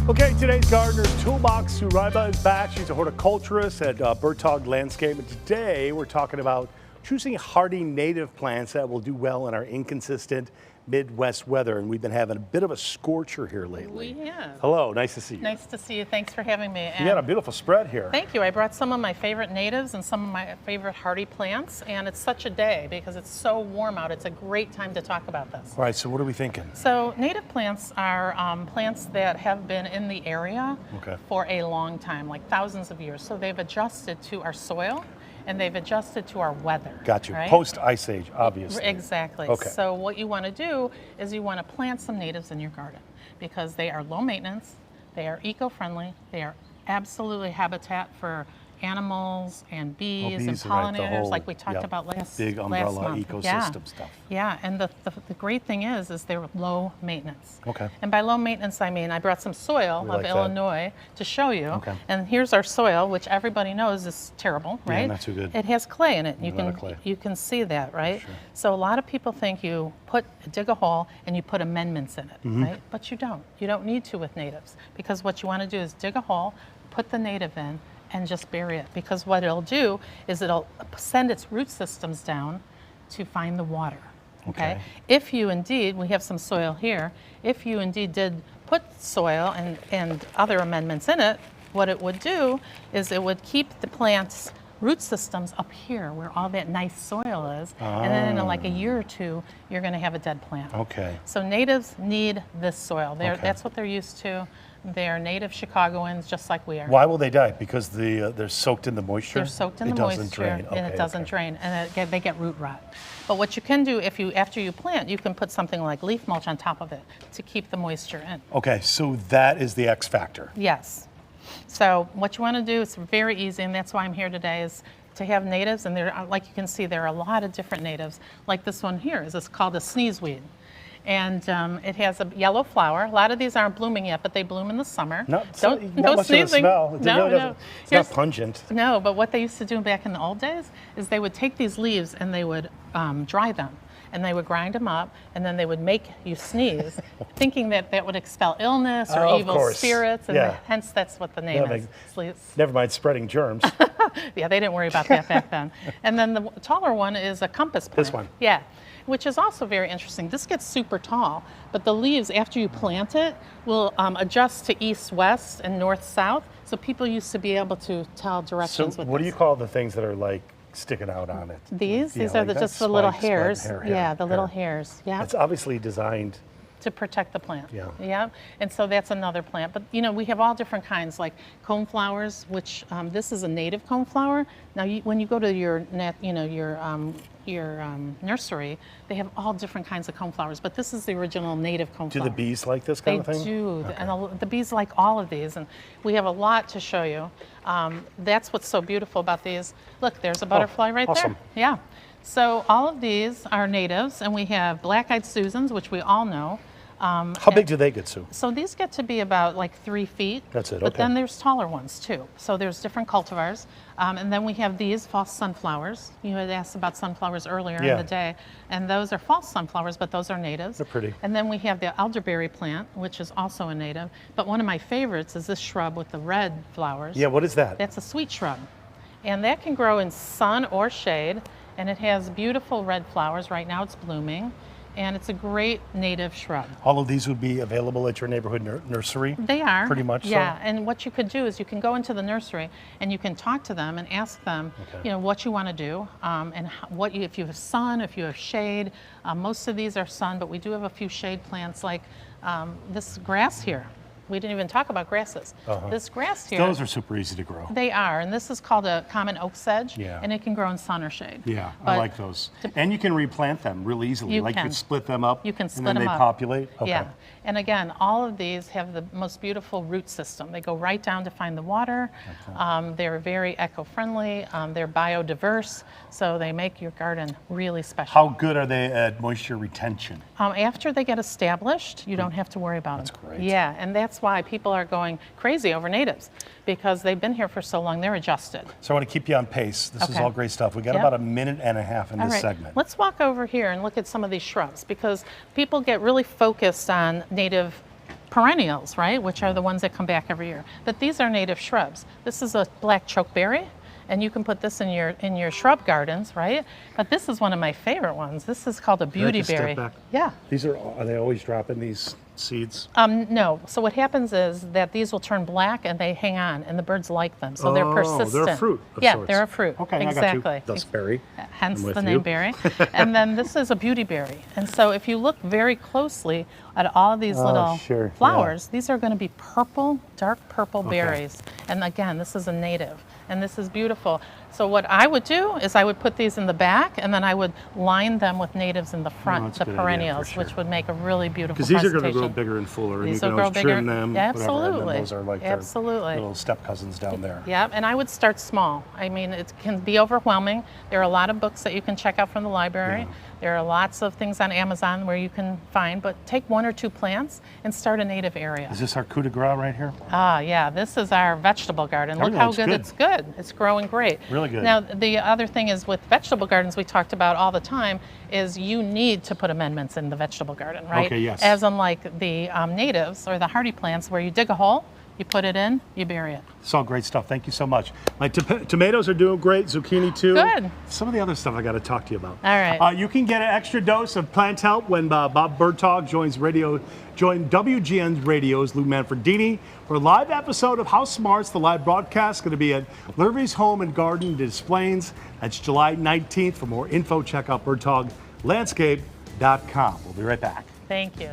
Okay, today's Gardener's Toolbox. Sue Ryba is back. She's a horticulturist at Bertog Landscape. And today we're talking about choosing hardy native plants that will do well in our inconsistent Midwest weather. And we've been having a bit of a scorcher here lately. We have. Hello, nice to see you. Nice to see you. Thanks for having me. You got a beautiful spread here. Thank you. I brought some of my favorite natives and some of my favorite hardy plants. And it's such a day because it's so warm out. It's a great time to talk about this. All right, so what are we thinking? So native plants are plants that have been in the area for a long time, like thousands of years. So they've adjusted to our soil and they've adjusted to our weather. Got you. Right? Post-Ice Age, obviously. Exactly. Okay. So what you want to do is you want to plant some natives in your garden because they are low maintenance, they are eco-friendly, they are absolutely habitat for animals and bees and pollinators, like we talked about last big umbrella month. ecosystem stuff. Yeah, and the great thing is they're low maintenance. Okay. And by low maintenance, I mean I brought some soil of Illinois to show you. Okay. And here's our soil, which everybody knows is terrible, right? Yeah, not too good. It has clay in it. Clay. You can see that, right? Sure. So a lot of people think you dig a hole and you put amendments in it, right? But you don't. You don't need to with natives because what you want to do is dig a hole, put the native in, and just bury it, because what it'll do is it'll send its root systems down to find the water. Okay. If you indeed, we have some soil here, if you indeed did put soil and other amendments in it, what it would do is it would keep the plant's root systems up here where all that nice soil is, and then in like a year or two, you're going to have a dead plant. Okay. So natives need this soil. That's what they're used to. They're native Chicagoans, just like we are. Why will they die? Because they're soaked in the moisture? They're soaked in the moisture, and it doesn't drain, and they get root rot. But what you can do after you plant, you can put something like leaf mulch on top of it to keep the moisture in. Okay, so that is the X factor. Yes. So what you want to do is very easy, and that's why I'm here today, is to have natives, and like you can see, there are a lot of different natives. Like this one here is called a sneezeweed. And it has a yellow flower. A lot of these aren't blooming yet, but they bloom in the summer. No no sneezing. Smell. No. It's not pungent. No, but what they used to do back in the old days is they would take these leaves and they would dry them. And they would grind them up, and then they would make you sneeze, thinking that would expel illness or evil spirits, and hence that's what the name is. Never mind spreading germs. Yeah, they didn't worry about that back then. And then the taller one is a compass plant. This one. Yeah, which is also very interesting. This gets super tall, but the leaves, after you plant it, will adjust to east-west and north-south. So people used to be able to tell directions with what do you call the things that are like sticking out on it? These are just the little hairs. Yeah, the little hairs. Yeah. It's obviously designed to protect the plant. Yeah. And so that's another plant. But we have all different kinds, like coneflowers, which this is a native coneflower. Now, when you go to your nursery, they have all different kinds of coneflowers, but this is the original native coneflower. Do the bees like this kind of thing? They do, and the bees like all of these, and we have a lot to show you. That's what's so beautiful about these. Look, there's a butterfly right there. Yeah. So all of these are natives, and we have black-eyed Susans, which we all know. How big do they get, Sue? So these get to be about like 3 feet. That's it, But then there's taller ones too. So there's different cultivars. And then we have these false sunflowers. You had asked about sunflowers earlier in the day. And those are false sunflowers, but those are natives. They're pretty. And then we have the elderberry plant, which is also a native. But one of my favorites is this shrub with the red flowers. Yeah, what is that? That's a sweet shrub. And that can grow in sun or shade. And it has beautiful red flowers. Right now it's blooming. And it's a great native shrub. All of these would be available at your neighborhood nursery? They are. Pretty much yeah, and what you could do is you can go into the nursery and you can talk to them and ask them, what you want to do, and if you have sun, if you have shade. Most of these are sun, but we do have a few shade plants like this grass here. We didn't even talk about grasses. This grass here. Those are super easy to grow. They are, and this is called a common oak sedge, Yeah. and it can grow in sun or shade. Yeah, I like those. And you can replant them really easily. You like can. you split them up. You can split and then them they up. populate. Okay. Yeah, and again, all of these have the most beautiful root system. They go right down to find the water. They're very eco-friendly. They're biodiverse, so they make your garden really special. How good are they at moisture retention? After they get established, you don't have to worry about them. That's great. Yeah, and that's why people are going crazy over natives, because they've been here for so long, they're adjusted. So I want to keep you on pace. This is all great stuff. We got about a minute and a half in this segment. Let's walk over here and look at some of these shrubs, because people get really focused on native perennials, right, which are the ones that come back every year. But these are native shrubs. This is a black chokeberry, and you can put this in your shrub gardens, right? But this is one of my favorite ones. This is called a beautyberry. Yeah. These are they always dropping these seeds? No. So what happens is that these will turn black and they hang on, and the birds like them, so they're persistent. They're a fruit of Yeah, sorts. they're a fruit. Okay, exactly. I got you. Thus berry. Hence I'm with the name you. berry. And then this is a beautyberry. And so if you look very closely at all of these little sure, yeah. flowers, these are going to be purple, dark purple berries. And again, this is a native, and this is beautiful. So what I would do is I would put these in the back, and then I would line them with natives in the front, that's the a good idea, for perennials, sure. which would make a really beautiful Because these are presentation. going to grow bigger and fuller, and you These can will grow always bigger. trim them, Yeah, whatever, and absolutely. then those are like their Absolutely. little step cousins down there. Yeah, and I would start small. I mean, it can be overwhelming. There are a lot of books that you can check out from the library. Yeah. There are lots of things on Amazon where you can find, but take 1 or 2 plants and start a native area. Is this our coup de grace right here? Ah, yeah, this is our vegetable garden. Look yeah, how it's good good. it's good. It's growing great. Really good. Now, the other thing is with vegetable gardens we talked about all the time is you need to put amendments in the vegetable garden, right? Okay, yes. As unlike the natives or the hardy plants where you dig a hole, you put it in, you bury it. It's all great stuff. Thank you so much. My tomatoes are doing great. Zucchini too. Good. Some of the other stuff I got to talk to you about. All right. You can get an extra dose of plant help when Bob Bertog join WGN Radio's Lou Manfredini for a live episode of House Smarts. The live broadcast is going to be at Lurvie's Home and Garden in Des Plaines. That's July 19th. For more info, check out BertogLandscape.com. We'll be right back. Thank you.